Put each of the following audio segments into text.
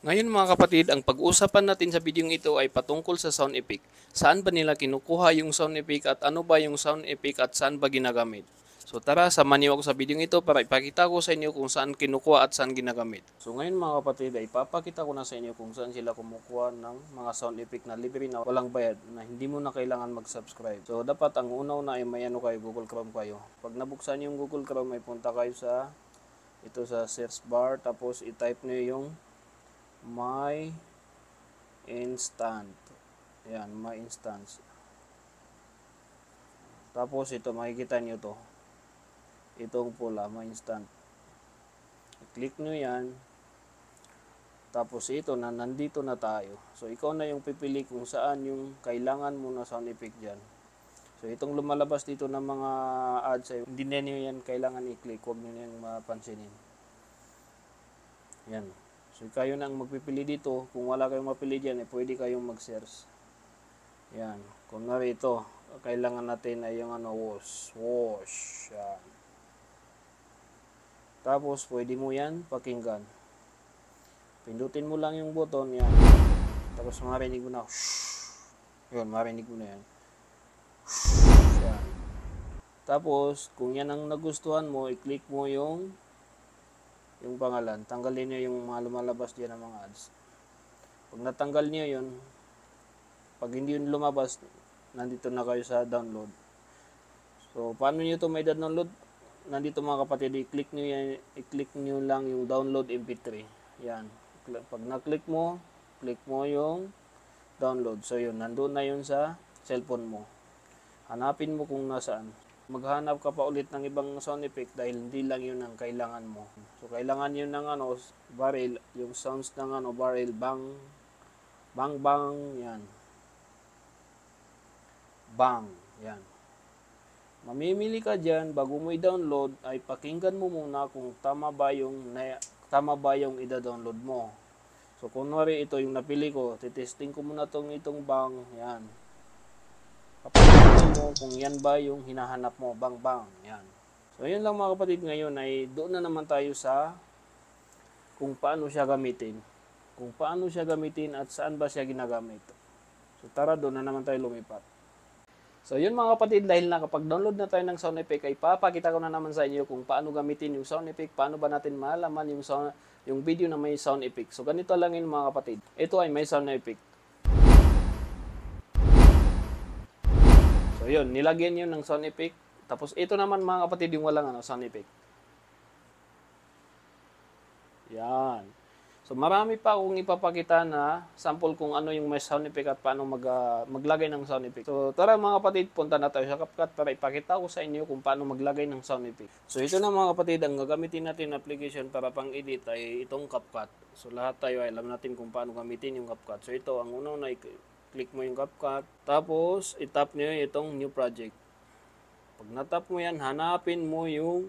Ngayon mga kapatid, ang pag-uusapan natin sa video ito ay patungkol sa sound effect. Saan ba nila kinukuha yung sound effect at ano ba yung sound effect at saan ba ginagamit? So tara, samahan niyo ako sa video ito para ipakita ko sa inyo kung saan kinukuha at saan ginagamit. So ngayon mga kapatid ay ipapakita ko na sa inyo kung saan sila kumukuha ng mga sound effect na libre na walang bayad na hindi mo na kailangan mag-subscribe. So dapat ang una-una ay may ano kayo, Google Chrome kayo. Pag nabuksan yung Google Chrome ay punta kayo sa search bar, tapos i-type niyo yung my instant. Yan, my instance. Tapos ito, makikita nyo to. Itong pula, my instant. I-click nyo yan. Tapos ito na, nandito na tayo. So ikaw na yung pipili kung saan yung kailangan mo na sound effect dyan. So itong lumalabas dito ng mga ads ay hindi na nyo yan kailangan i-click. Huwag nyo yan mapansinin. Yan. So kayo na ang magpipili dito. Kung wala kayong mapili dyan, pwede kayong mag-search. Yan. Kung narito, kailangan natin ay yung wash. Yan. Tapos, pwede mo yan pakinggan. Pindutin mo lang yung button, yan. Tapos, marinig mo na. Yun, marinig mo na yan. Yan. Tapos, kung yan ang nagustuhan mo, i-click mo yung pangalan. Tanggalin nyo yung mga lumalabas dyan ng mga ads. Pag natanggal nyo yun, pag hindi yun lumabas, nandito na kayo sa download. So, paano nyo ito may download? Nandito mga kapatid, i-click nyo lang yung download MP3. Yan. Pag na-click mo, click mo yung download. So, yun, nandun na yun sa cellphone mo. Hanapin mo kung nasaan. Maghanap ka pa ulit ng ibang sound effect dahil hindi lang yun ang kailangan mo. So, kailangan yun ng barrel, yung sounds ng barrel, bang, bang, bang, yan. Bang, yan. Mamimili ka dyan, bago mo i-download, ay pakinggan mo muna kung tama ba yung i-download mo. So, kunwari ito yung napili ko, titesting ko muna itong bang, yan. Papakinggan mo kung yan ba yung hinahanap mo, bang, bang, yan. So, yun lang mga kapatid, ngayon ay doon na naman tayo sa kung paano siya gamitin. Kung paano siya gamitin at saan ba siya ginagamit. So, tara, doon na naman tayo lumipat. So yun mga kapatid, dahil nakapag-download na tayo ng sound effect, ay papakita ko na naman sa inyo kung paano gamitin yung sound effect, paano ba natin malaman yung video na may sound effect. So ganito lang yun mga kapatid. Ito ay may sound effect. So yun, nilagyan yun ng sound effect. Tapos ito naman mga kapatid yung walang sound effect. Yan. So marami pa akong ipapakita na sample kung ano yung may sound effect at paano maglagay ng sound effect. So tara mga kapatid, punta na tayo sa CapCut para ipakita ko sa inyo kung paano maglagay ng sound effect. So ito na mga kapatid, ang gagamitin natin na application para pang-edit ay itong CapCut. So lahat tayo ay alam natin kung paano gamitin yung CapCut. So ito, ang unang click mo yung CapCut, tapos itap nyo itong new project. Pag natap mo yan, hanapin mo yung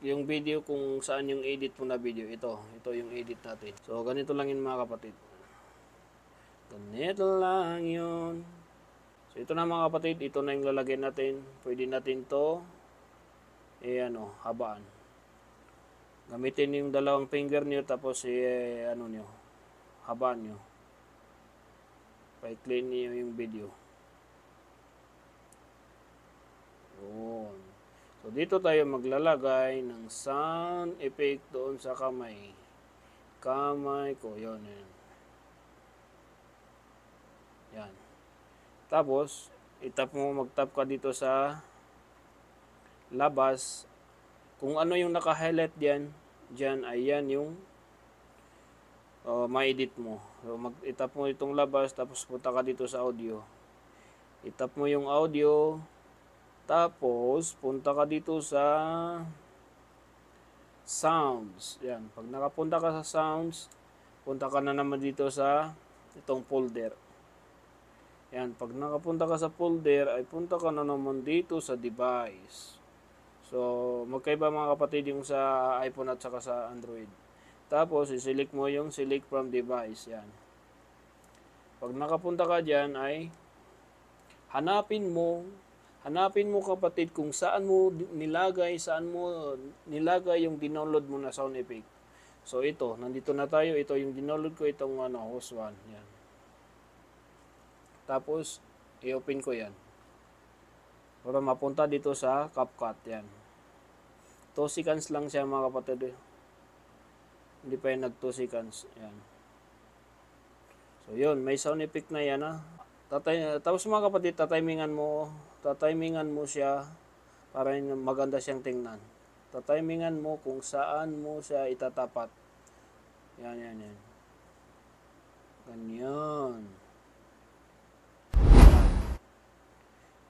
video kung saan yung edit mo na video. Ito yung edit natin. So, ganito lang yun mga kapatid. Ganito lang yun. So, ito na mga kapatid. Ito na yung lalagay natin. Pwede natin to habaan. Gamitin yung dalawang finger nyo, tapos habaan nyo. Pa-clean nyo yung video. Yun. So, dito tayo maglalagay ng sound effect doon sa kamay. Kamay ko, yun. Yan. Tapos, mag-tap ka dito sa labas. Kung ano yung naka-highlight dyan ay yan yung ma-edit mo. So, itap mo itong labas, tapos punta ka dito sa audio. Itap mo yung audio. Tapos, punta ka dito sa sounds. Yan. Pag nakapunta ka sa sounds, punta ka na naman dito sa itong folder. Yan. Pag nakapunta ka sa folder, ay punta ka na naman dito sa device. So, magkaiba mga kapatid yung sa iPhone at saka sa Android. Tapos, i-select mo yung select from device. Yan. Pag nakapunta ka dyan, ay hanapin mo kapatid kung saan mo nilagay yung dinownload mo na sound effect. So ito, nandito na tayo. Ito yung download ko, itong host 1. Yan. Tapos, i-open ko yan. Para mapunta dito sa CapCut. Yan. 2 seconds lang siya mga kapatid. Hindi pa yan nag 2 seconds. Yan. So yun, may sound effect na yan ha. Tapos mga kapatid, tatimingan mo siya para maganda siyang tingnan. Tatimingan mo kung saan mo siya itatapat. Yan. Ganyan.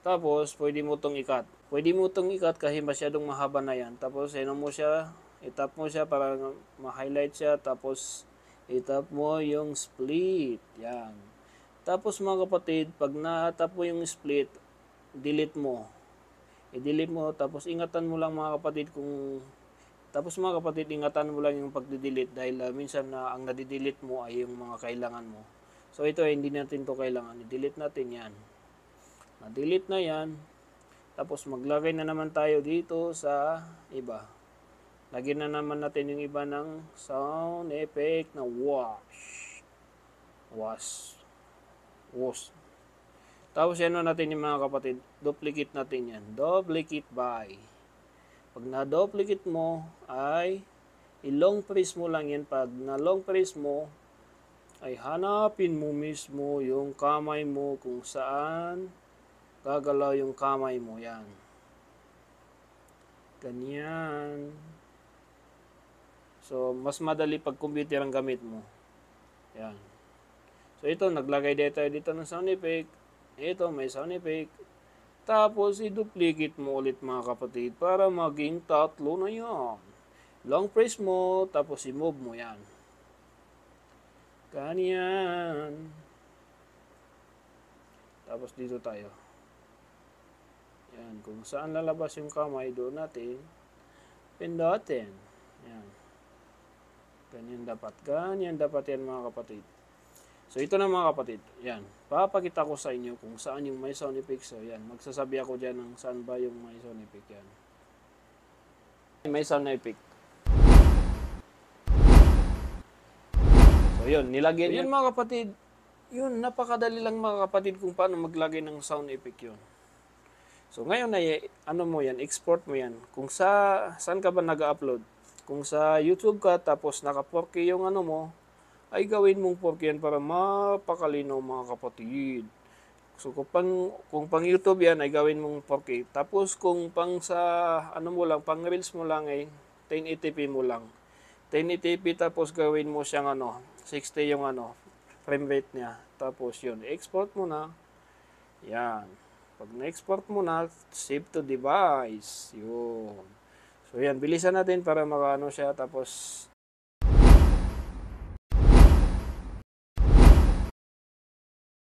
Tapos, pwede mo itong ikat. Pwede mo itong ikat kasi masyadong mahaba na yan. Tapos, itap mo siya para ma-highlight siya. Tapos, itap mo yung split. Yan. Tapos, mga kapatid, pag na-tap mo yung split, delete mo. I-delete mo. Tapos, ingatan mo lang mga kapatid ingatan mo lang yung pag-delete dahil minsan na ang nadidelete mo ay yung mga kailangan mo. So, ito hindi natin to kailangan. I-delete natin yan. Na-delete na yan. Tapos maglagay na naman tayo dito sa iba. Lagyan na naman natin yung iba ng sound effect na wash. Tapos yan natin yung mga kapatid. Duplicate natin yan. Duplicate by. Pag na-duplicate mo ay i-long press mo lang yan. Pag na-long press mo ay hanapin mo mismo yung kamay mo kung saan gagalaw yung kamay mo. Yan. Ganyan. So, mas madali pag computer ang gamit mo. Yan. So, ito, naglagay dito ng sound effect. Ito, may sound effect. Tapos, i-duplicate mo ulit mga kapatid para maging 3 na yan. Long press mo, tapos i-move mo yan. Ganyan. Tapos, dito tayo. Yan, kung saan lalabas yung kamay, doon natin pindutin. Yan. Ganyan dapat yan mga kapatid. So ito na mga kapatid. Yan, papakita ko sa inyo kung saan yung may sound effect. So yan, magsasabi ako dyan ng saan ba yung may sound effect yan. May sound effect. So yun, nilagyan yun mga kapatid. Yun, napakadali lang mga kapatid kung paano maglagay ng sound effect yun. So ngayon ay export mo yan. Kung saan ka ba nag-upload? Kung sa YouTube ka tapos naka 4K yung mo, ay gawin mong 4K yan para mapakalinaw mga kapatid. So kung pang YouTube yan ay gawin mong 4K. Tapos kung pang sa pang Reels mo lang ay 1080p mo lang. 1080p tapos gawin mo siyang 60 yung frame rate niya. Tapos yun, export mo na. Yan. Pag na-export mo na, save to device. Yun. So yan, bilisan natin para makaano siya. Tapos